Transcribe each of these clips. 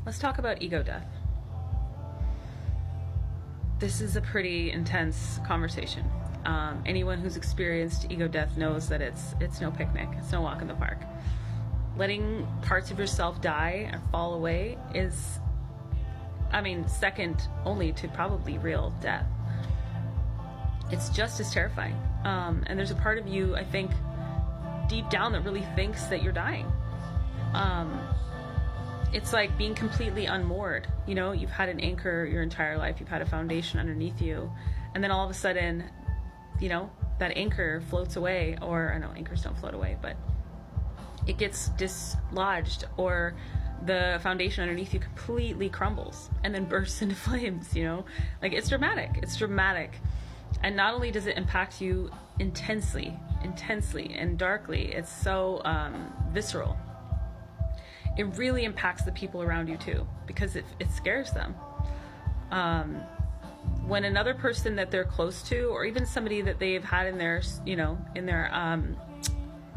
Let's talk about ego death. This is a pretty intense conversation. Anyone who's experienced ego death knows that it's no picnic. It's no walk in the park. Letting parts of yourself die and fall away is, second only to probably real death. It's just as terrifying. And there's a part of you, I think, deep down that really thinks that you're dying. It's like being completely unmoored. You know, you've had an anchor your entire life, you've had a foundation underneath you, and then all of a sudden, you know, that anchor floats away, or I know anchors don't float away, but it gets dislodged, or the foundation underneath you completely crumbles and then bursts into flames, you know? Like, it's dramatic. And not only does it impact you intensely and darkly, it's so visceral. It really impacts the people around you too, because it scares them. When another person that they're close to, or even somebody that they've had in their,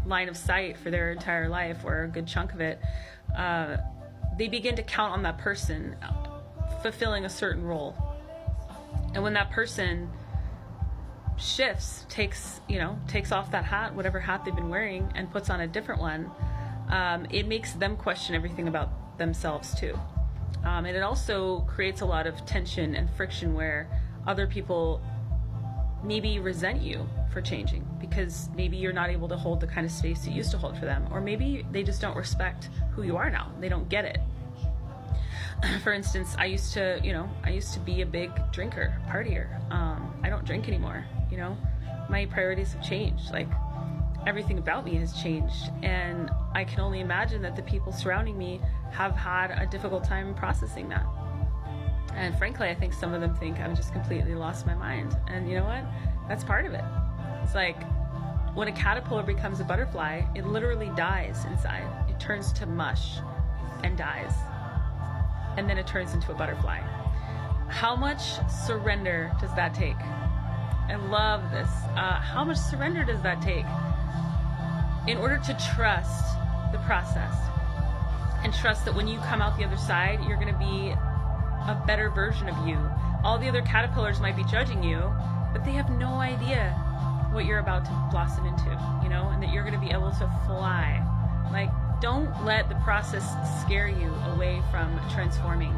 line of sight for their entire life, or a good chunk of it, they begin to count on that person fulfilling a certain role. And when that person shifts, takes off that hat, whatever hat they've been wearing, and puts on a different one, it makes them question everything about themselves too. And it also creates a lot of tension and friction where other people maybe resent you for changing, because maybe you're not able to hold the kind of space you used to hold for them, or maybe they just don't respect who you are now. They don't get it. For instance, I used to be a big drinker, partier. I don't drink anymore. You know, my priorities have changed. Like, everything about me has changed, and I can only imagine that the people surrounding me have had a difficult time processing that. And frankly, I think some of them think I've just completely lost my mind. And you know what? That's part of it. It's like when a caterpillar becomes a butterfly, it literally dies inside. It turns to mush and dies. And then it turns into a butterfly. How much surrender does that take? I love this. How much surrender does that take in order to trust the process, and trust that when you come out the other side, you're going to be a better version of you? All the other caterpillars might be judging you, but they have no idea what you're about to blossom into, you know, and that you're going to be able to fly. Like, don't let the process scare you away from transforming.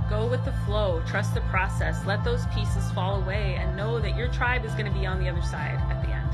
Go with the flow, trust the process, let those pieces fall away, and know that your tribe is going to be on the other side at the end.